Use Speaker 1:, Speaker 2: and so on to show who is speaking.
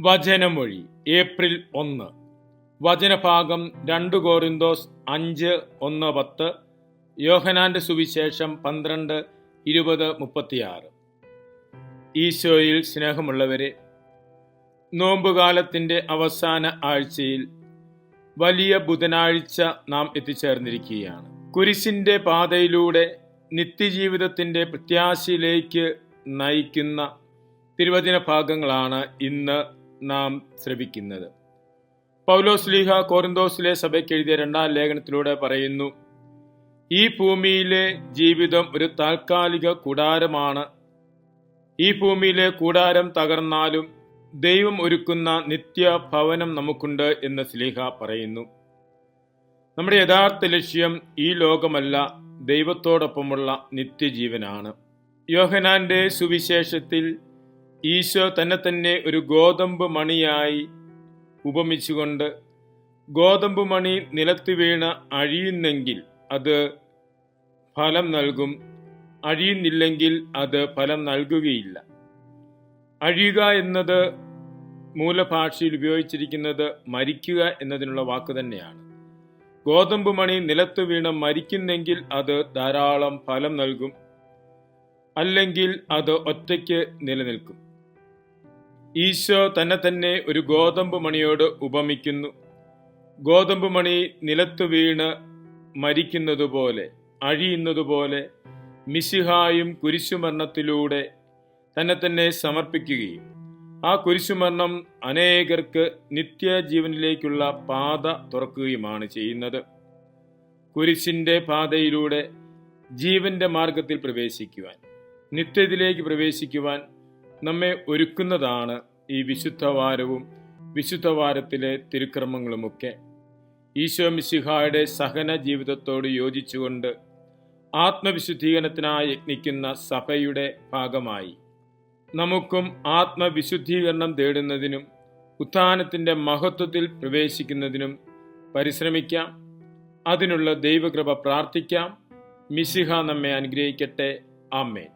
Speaker 1: വചനമൊഴി April 1. വചനഭാഗം 2 കൊരിന്തോസ് 5:1-10, യോഹന്നാന്റെ സുവിശേഷം 12:20-36. ഈശോയിൽ സ്നേഹമുള്ളവരെ, നോമ്പുകാലത്തിന്റെ അവസാന ആഴ്ചയിൽ വലിയ ബുധനാഴ്ച നാം എത്തിച്ചേർന്നിരിക്കുകയാണ്. കുരിശിന്റെ പാതയിലൂടെ നിത്യജീവിതത്തിന്റെ പ്രത്യാശയിലേക്ക് നയിക്കുന്ന തിരുവചന ഭാഗങ്ങളാണ് ഇന്ന് നാം ശ്രവിക്കുന്നത്. പൗലോസ്ലീഹ കൊരിന്തോസിലെ സഭയ്ക്ക് എഴുതിയ 2-ാം ലേഖനത്തിലൂടെ പറയുന്നു, ഈ ഭൂമിയിലെ ജീവിതം ഒരു താൽക്കാലിക കൂടാരമാണ്. ഈ ഭൂമിയിലെ കൂടാരം തകർന്നാലും ദൈവം ഒരുക്കുന്ന നിത്യഭവനം നമുക്കുണ്ട് എന്ന് സ്ലീഹ പറയുന്നു. നമ്മുടെ യഥാർത്ഥ ലക്ഷ്യം ഈ ലോകമല്ല, ദൈവത്തോടൊപ്പമുള്ള നിത്യജീവനാണ്. യോഹന്നാന്റെ സുവിശേഷത്തിൽ ഈശോ തന്നെ ഒരു ഗോതമ്പ് മണിയായി ഉപമിച്ചുകൊണ്ട്, ഗോതമ്പ് മണി നിലത്ത് വീണ് അഴിയുന്നെങ്കിൽ അത് ഫലം നൽകും, അഴിയുന്നില്ലെങ്കിൽ അത് ഫലം നൽകുകയില്ല. അഴിയുക എന്നത് മൂലഭാഷയിൽ ഉപയോഗിച്ചിരിക്കുന്നത് മരിക്കുക എന്നതിനുള്ള വാക്ക് തന്നെയാണ്. ഗോതമ്പ് മണി നിലത്ത് വീണ് മരിക്കുന്നെങ്കിൽ അത് ധാരാളം ഫലം നൽകും, അല്ലെങ്കിൽ അത് ഒറ്റയ്ക്ക് നിലനിൽക്കും. ഈശോ തന്നെ ഒരു ഗോതമ്പ് മണിയോട് ഉപമിക്കുന്നു. ഗോതമ്പ് മണി നിലത്ത് വീണ് മരിക്കുന്നതുപോലെ, അഴിയുന്നതുപോലെ മിശിഹായും കുരിശുമരണത്തിലൂടെ തന്നെ സമർപ്പിക്കുകയും ആ കുരിശുമരണം അനേകർക്ക് നിത്യജീവനിലേക്കുള്ള പാത തുറക്കുകയുമാണ് ചെയ്യുന്നത്. കുരിശിന്റെ പാതയിലൂടെ ജീവന്റെ മാർഗത്തിൽ പ്രവേശിക്കുവാൻ, നിത്യത്തിലേക്ക് പ്രവേശിക്കുവാൻ നമ്മെ ഒരുക്കുന്നതാണ് ഈ വിശുദ്ധവാരവും വിശുദ്ധവാരത്തിലെ തിരുക്രമങ്ങളുമൊക്കെ. ഈശോ മിശിഹായുടെ സഹന ജീവിതത്തോട് യോജിച്ചുകൊണ്ട് ആത്മവിശുദ്ധീകരണത്തിനായി യത്നിക്കുന്ന സഭയുടെ ഭാഗമായി നമുക്കും ആത്മവിശുദ്ധീകരണം തേടുന്നതിനും ഉത്ഥാനത്തിന്റെ മഹത്വത്തിൽ പ്രവേശിക്കുന്നതിനും പരിശ്രമിക്കാം. അതിനുള്ള ദൈവകൃപ പ്രാർത്ഥിക്കാം. മിശിഹ നമ്മെ അനുഗ്രഹിക്കട്ടെ. ആമേൻ.